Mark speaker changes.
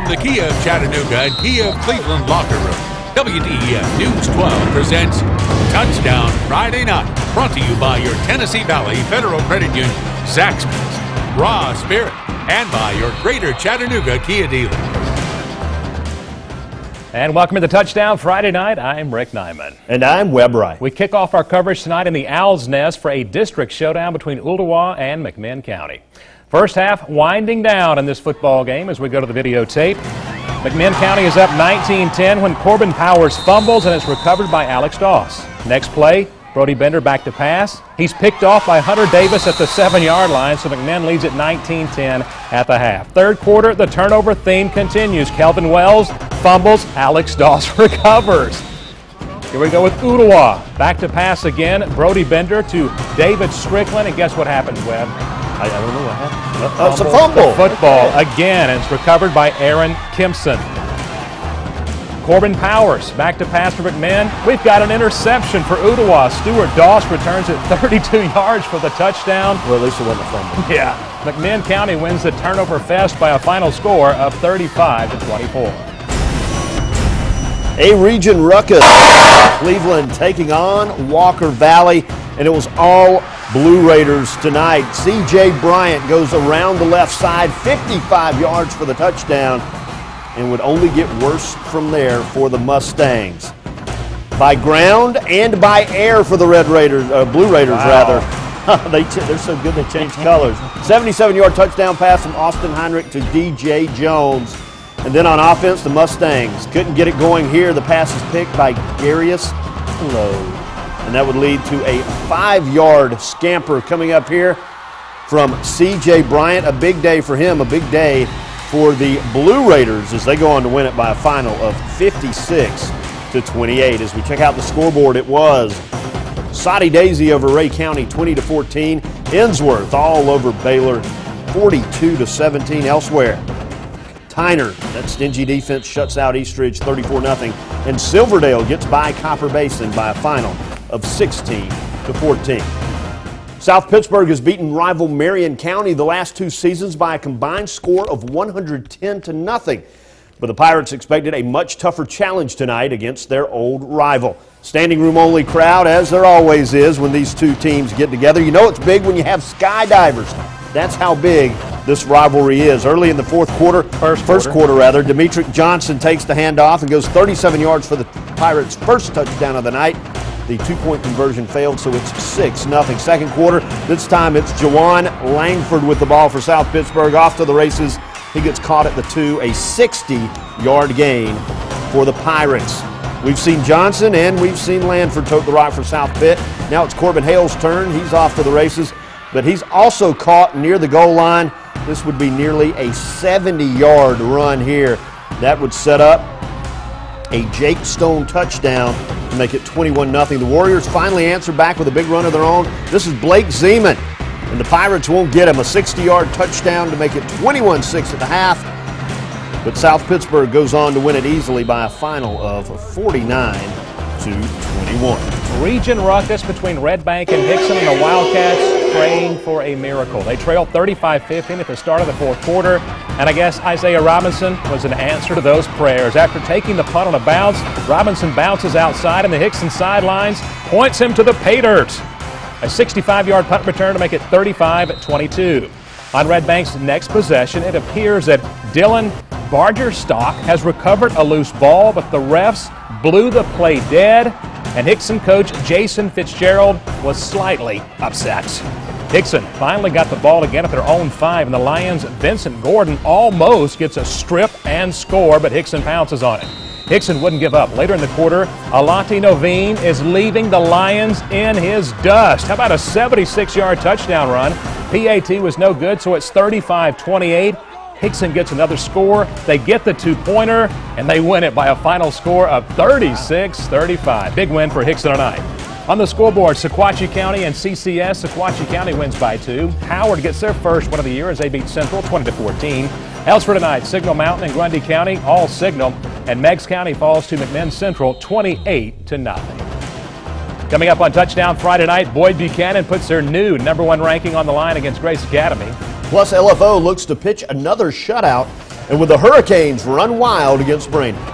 Speaker 1: From the Kia of Chattanooga and Kia of Cleveland locker room, WDEF News 12 presents Touchdown Friday Night, brought to you by your Tennessee Valley Federal Credit Union, Zaxby's, Raw Spirit, and by your Greater Chattanooga Kia dealer.
Speaker 2: And welcome to the Touchdown Friday Night. I'm Rick Nyman.
Speaker 3: And I'm Webb Wright.
Speaker 2: We kick off our coverage tonight in the Owl's Nest for a district showdown between Ottawa and McMinn County. First half winding down in this football game as we go to the videotape. McMinn County is up 19-10 when Corbin Powers fumbles and it's recovered by Alex Doss. Next play, Brody Bender back to pass. He's picked off by Hunter Davis at the 7-yard line, so McMinn leads at 19-10 at the half. Third quarter, the turnover theme continues. Kelvin Wells fumbles, Alex Doss recovers. Here we go with Ottawa. Back to pass again. Brody Bender to David Strickland, and guess what happened, Webb?
Speaker 3: I don't know what happened. It's a fumble.
Speaker 2: The football again, and it's recovered by Aaron Kimpson. Corbin Powers back to pass for McMinn. We've got an interception for Ottawa. Stuart Doss returns it 32 yards for the touchdown.
Speaker 3: Well, at least it wasn't a fumble.
Speaker 2: Yeah. McMinn County wins the turnover fest by a final score of 35-24.
Speaker 3: A region ruckus. Leveland taking on Walker Valley, and it was all Blue Raiders tonight. C.J. Bryant goes around the left side, 55 yards for the touchdown, and would only get worse from there for the Mustangs. By ground and by air for the Blue Raiders,
Speaker 2: wow.
Speaker 3: rather. They're so good they changed colors. 77-yard touchdown pass from Austin Heinrich to D.J. Jones. And then on offense, the Mustangs couldn't get it going here. The pass is picked by Darius Lowe. And that would lead to a 5-yard scamper coming up here from C.J. Bryant. A big day for him, a big day for the Blue Raiders as they go on to win it by a final of 56-28. As we check out the scoreboard, it was Soddy Daisy over Ray County 20-14. Ensworth all over Baylor 42-17 elsewhere. Tyner, that stingy defense, shuts out Eastridge 34-0. And Silverdale gets by Copper Basin by a final of 16-14. South Pittsburgh has beaten rival Marion County the last two seasons by a combined score of 110-0. But the Pirates expected a much tougher challenge tonight against their old rival. Standing room only crowd, as there always is when these two teams get together. You know it's big when you have skydivers. That's how big this rivalry is. Early in the first quarter, Demetric Johnson takes the handoff and goes 37 yards for the Pirates' first touchdown of the night. The two-point conversion failed, so it's 6-0. Second quarter, this time it's Jawan Langford with the ball for South Pittsburgh. Off to the races. He gets caught at the 2, a 60-yard gain for the Pirates. We've seen Johnson and we've seen Langford tote the rock for South Pitt. Now it's Corbin Hale's turn. He's off to the races, but he's also caught near the goal line. This would be nearly a 70-yard run here. That would set up a Jake Stone touchdown to make it 21-0. The Warriors finally answer back with a big run of their own. This is Blake Zeman, and the Pirates won't get him. A 60-yard touchdown to make it 21-6 at the half. But South Pittsburgh goes on to win it easily by a final of 49-21.
Speaker 2: Region ruckus between Red Bank and Dixon, and the Wildcats praying for a miracle. They trailed 35-15 at the start of the fourth quarter, and I guess Isaiah Robinson was an answer to those prayers. After taking the punt on a bounce, Robinson bounces outside, and the Hickson sidelines points him to the pay dirt. A 65-yard punt return to make it 35-22. On Red Bank's next possession, it appears that Dylan Bargerstock has recovered a loose ball, but the refs blew the play dead, and Hickson coach Jason Fitzgerald was slightly upset. Hickson finally got the ball again at their own 5, and the Lions' Vincent Gordon almost gets a strip and score, but Hickson pounces on it. Hickson wouldn't give up. Later in the quarter, Alante Novine is leaving the Lions in his dust. How about a 76-yard touchdown run? PAT was no good, so it's 35-28. Hickson gets another score. They get the two-pointer, and they win it by a final score of 36-35. Big win for Hickson tonight. On the scoreboard, Sequatchie County and CCS. Sequatchie County wins by 2. Howard gets their first win of the year as they beat Central 20-14. Elsewhere tonight, Signal Mountain and Grundy County, all Signal, and Meigs County falls to McMinn Central 28-0. Coming up on Touchdown Friday night, Boyd Buchanan puts their new #1 ranking on the line against Grace Academy.
Speaker 3: Plus, LFO looks to pitch another shutout And with the Hurricanes run wild against Brainerd.